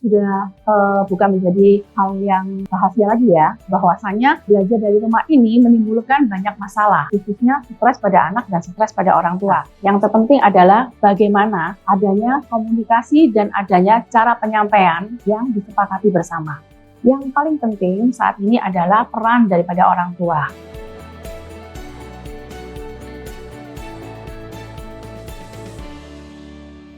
sudah bukan menjadi hal yang rahasia lagi ya, bahwasanya belajar dari rumah ini menimbulkan banyak masalah, khususnya stres pada anak dan stres pada orang tua. Yang terpenting adalah bagaimana adanya komunikasi dan adanya cara penyampaian yang disepakati bersama. Yang paling penting saat ini adalah peran daripada orang tua.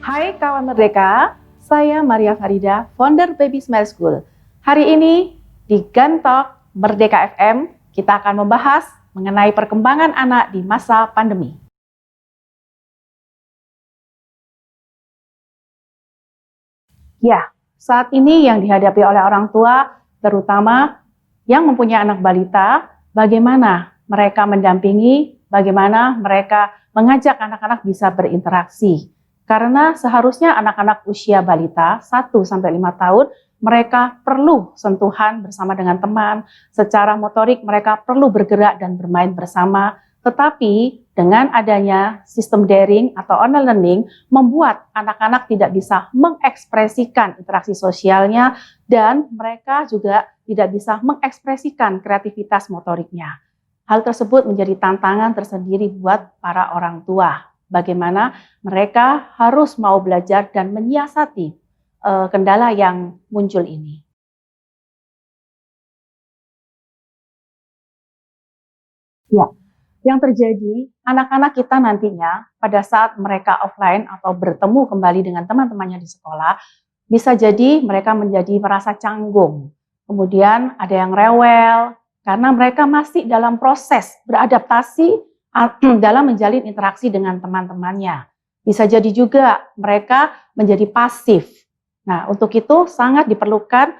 Hai kawan Merdeka, saya Maria Farida, founder Baby Smile School. Hari ini di Gantok Merdeka FM, kita akan membahas mengenai perkembangan anak di masa pandemi. Ya, saat ini yang dihadapi oleh orang tua, terutama yang mempunyai anak balita, bagaimana mereka mendampingi, bagaimana mereka mengajak anak-anak bisa berinteraksi. Karena seharusnya anak-anak usia balita 1-5 tahun, mereka perlu sentuhan bersama dengan teman, secara motorik mereka perlu bergerak dan bermain bersama, tetapi dengan adanya sistem daring atau online learning, membuat anak-anak tidak bisa mengekspresikan interaksi sosialnya, dan mereka juga tidak bisa mengekspresikan kreativitas motoriknya. Hal tersebut menjadi tantangan tersendiri buat para orang tua. Bagaimana mereka harus mau belajar dan menyiasati kendala yang muncul ini. Ya, yang terjadi anak-anak kita nantinya pada saat mereka offline atau bertemu kembali dengan teman-temannya di sekolah, bisa jadi mereka menjadi merasa canggung. Kemudian ada yang rewel karena mereka masih dalam proses beradaptasi dalam menjalin interaksi dengan teman-temannya. Bisa jadi juga mereka menjadi pasif. Nah, untuk itu sangat diperlukan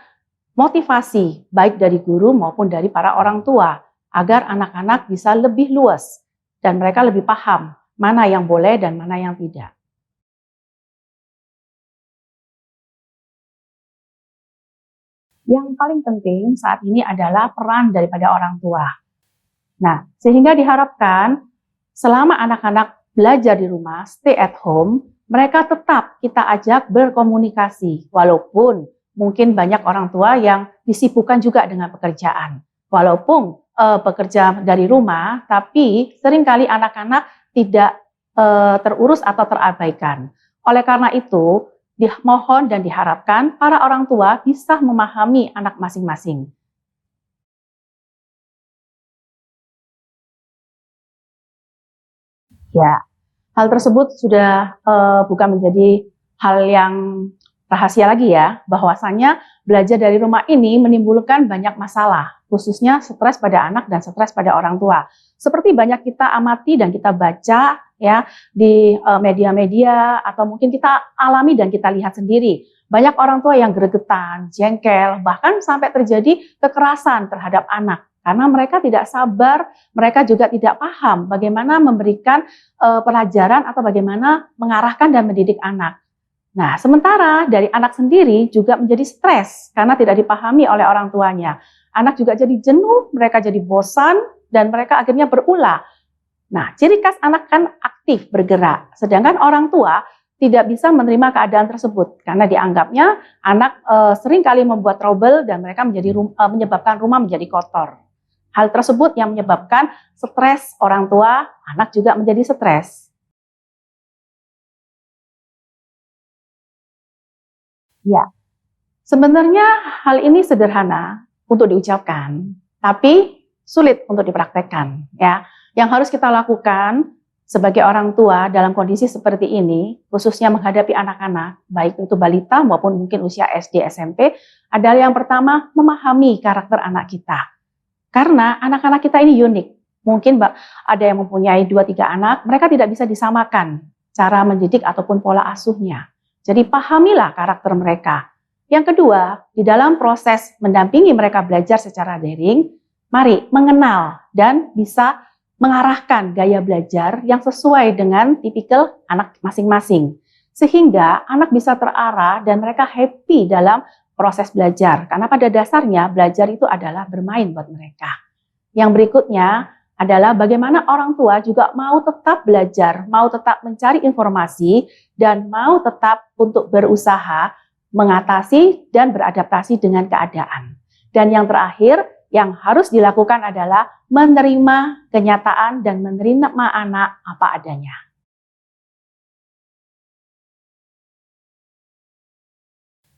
motivasi baik dari guru maupun dari para orang tua agar anak-anak bisa lebih luas dan mereka lebih paham mana yang boleh dan mana yang tidak. Yang paling penting saat ini adalah peran daripada orang tua. Nah, sehingga diharapkan selama anak-anak belajar di rumah, stay at home, mereka tetap kita ajak berkomunikasi. Walaupun mungkin banyak orang tua yang disibukkan juga dengan pekerjaan. Walaupun bekerja dari rumah, tapi seringkali anak-anak tidak terurus atau terabaikan. Oleh karena itu, dimohon dan diharapkan para orang tua bisa memahami anak masing-masing. Ya, hal tersebut sudah bukan menjadi hal yang rahasia lagi ya, bahwasanya belajar dari rumah ini menimbulkan banyak masalah, khususnya stres pada anak dan stres pada orang tua. Seperti banyak kita amati dan kita baca ya di media-media atau mungkin kita alami dan kita lihat sendiri. Banyak orang tua yang gregetan, jengkel, bahkan sampai terjadi kekerasan terhadap anak. Karena mereka tidak sabar, mereka juga tidak paham bagaimana memberikan pelajaran atau bagaimana mengarahkan dan mendidik anak. Nah, sementara dari anak sendiri juga menjadi stres karena tidak dipahami oleh orang tuanya. Anak juga jadi jenuh, mereka jadi bosan, dan mereka akhirnya berulah. Nah, ciri khas anak kan aktif bergerak, sedangkan orang tua tidak bisa menerima keadaan tersebut karena dianggapnya anak seringkali membuat trouble dan mereka menyebabkan rumah menjadi kotor. Hal tersebut yang menyebabkan stres orang tua, anak juga menjadi stres. Ya, sebenarnya hal ini sederhana untuk diucapkan, tapi sulit untuk dipraktekkan. Ya, yang harus kita lakukan sebagai orang tua dalam kondisi seperti ini, khususnya menghadapi anak-anak, baik itu balita maupun mungkin usia SD, SMP, adalah yang pertama memahami karakter anak kita. Karena anak-anak kita ini unik. Mungkin ada yang mempunyai 2-3 anak, mereka tidak bisa disamakan cara mendidik ataupun pola asuhnya. Jadi pahamilah karakter mereka. Yang kedua, di dalam proses mendampingi mereka belajar secara daring, mari mengenal dan bisa mengarahkan gaya belajar yang sesuai dengan tipikal anak masing-masing. Sehingga anak bisa terarah dan mereka happy dalam proses belajar, karena pada dasarnya belajar itu adalah bermain buat mereka. Yang berikutnya adalah bagaimana orang tua juga mau tetap belajar, mau tetap mencari informasi, dan mau tetap untuk berusaha mengatasi dan beradaptasi dengan keadaan. Dan yang terakhir, yang harus dilakukan adalah menerima kenyataan dan menerima anak apa adanya.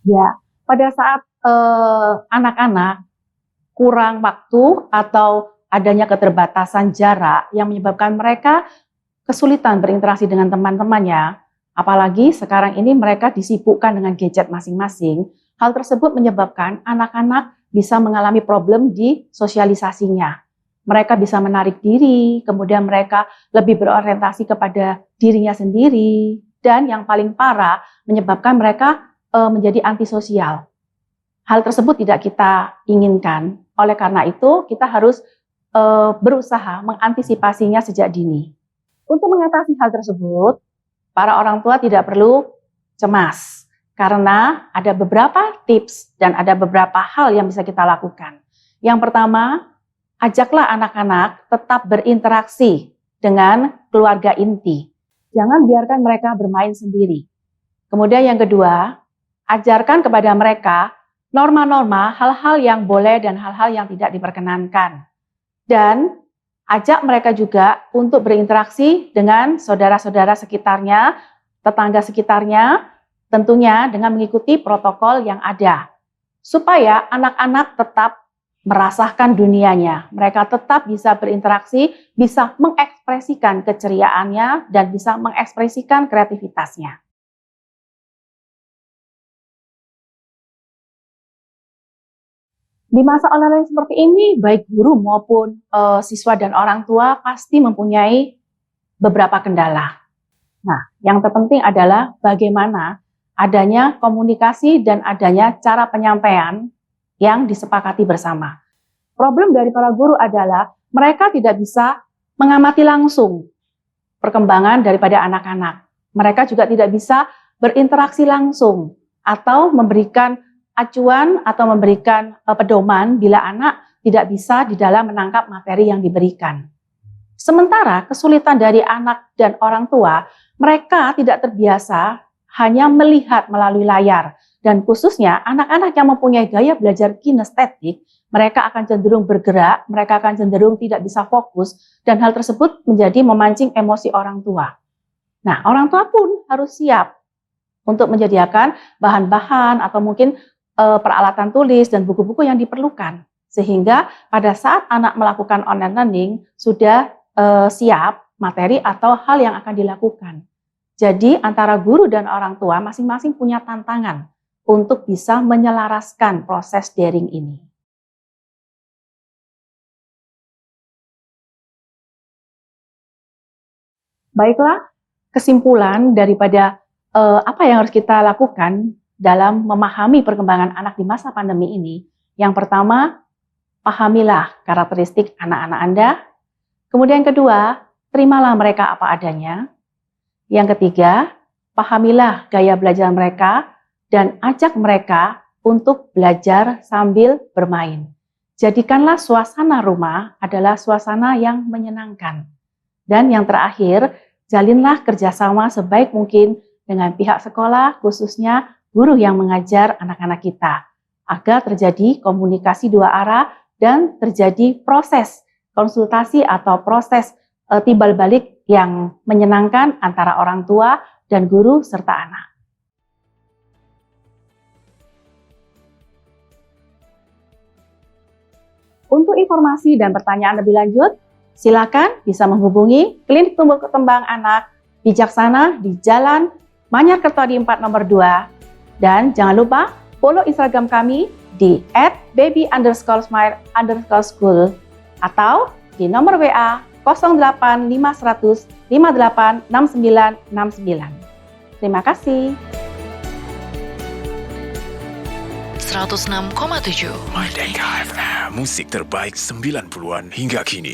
Ya, pada saat anak-anak kurang waktu atau adanya keterbatasan jarak yang menyebabkan mereka kesulitan berinteraksi dengan teman-temannya, apalagi sekarang ini mereka disibukkan dengan gadget masing-masing, hal tersebut menyebabkan anak-anak bisa mengalami problem di sosialisasinya. Mereka bisa menarik diri, kemudian mereka lebih berorientasi kepada dirinya sendiri, dan yang paling parah menyebabkan mereka menjadi antisosial. Hal tersebut tidak kita inginkan. Oleh karena itu, kita harus berusaha mengantisipasinya sejak dini. Untuk mengatasi hal tersebut, para orang tua tidak perlu cemas, karena ada beberapa tips dan ada beberapa hal yang bisa kita lakukan. Yang pertama, ajaklah anak-anak tetap berinteraksi dengan keluarga inti. Jangan biarkan mereka bermain sendiri. Kemudian yang kedua, ajarkan kepada mereka norma-norma, hal-hal yang boleh dan hal-hal yang tidak diperkenankan. Dan ajak mereka juga untuk berinteraksi dengan saudara-saudara sekitarnya, tetangga sekitarnya, tentunya dengan mengikuti protokol yang ada. Supaya anak-anak tetap merasakan dunianya. Mereka tetap bisa berinteraksi, bisa mengekspresikan keceriaannya, dan bisa mengekspresikan kreativitasnya. Di masa online seperti ini, baik guru maupun siswa dan orang tua pasti mempunyai beberapa kendala. Nah, yang terpenting adalah bagaimana adanya komunikasi dan adanya cara penyampaian yang disepakati bersama. Problem dari para guru adalah mereka tidak bisa mengamati langsung perkembangan daripada anak-anak. Mereka juga tidak bisa berinteraksi langsung atau memberikan acuan atau memberikan pedoman bila anak tidak bisa di dalam menangkap materi yang diberikan. Sementara kesulitan dari anak dan orang tua, mereka tidak terbiasa hanya melihat melalui layar, dan khususnya anak-anak yang mempunyai gaya belajar kinestetik, mereka akan cenderung bergerak, mereka akan cenderung tidak bisa fokus, dan hal tersebut menjadi memancing emosi orang tua. Nah, orang tua pun harus siap untuk menyediakan bahan-bahan atau mungkin peralatan tulis dan buku-buku yang diperlukan, sehingga pada saat anak melakukan online learning sudah siap materi atau hal yang akan dilakukan. Jadi antara guru dan orang tua masing-masing punya tantangan untuk bisa menyelaraskan proses daring ini. Baiklah, kesimpulan daripada apa yang harus kita lakukan dalam memahami perkembangan anak di masa pandemi ini. Yang pertama, pahamilah karakteristik anak-anak Anda. Kemudian yang kedua, terimalah mereka apa adanya. Yang ketiga, pahamilah gaya belajar mereka dan ajak mereka untuk belajar sambil bermain. Jadikanlah suasana rumah adalah suasana yang menyenangkan. Dan yang terakhir, jalinlah kerjasama sebaik mungkin dengan pihak sekolah, khususnya guru yang mengajar anak-anak kita, agar terjadi komunikasi dua arah dan terjadi proses konsultasi atau proses timbal balik yang menyenangkan antara orang tua dan guru serta anak. Untuk informasi dan pertanyaan lebih lanjut, silakan bisa menghubungi Klinik Tumbuh Kembang Anak Bijaksana di Jalan Manyar Kertodi 4 nomor 2. Dan jangan lupa follow Instagram kami di @baby_smile_school atau di nomor WA 08500 586969. Terima kasih. 106,7 Merdeka FM, musik terbaik 90-an hingga kini.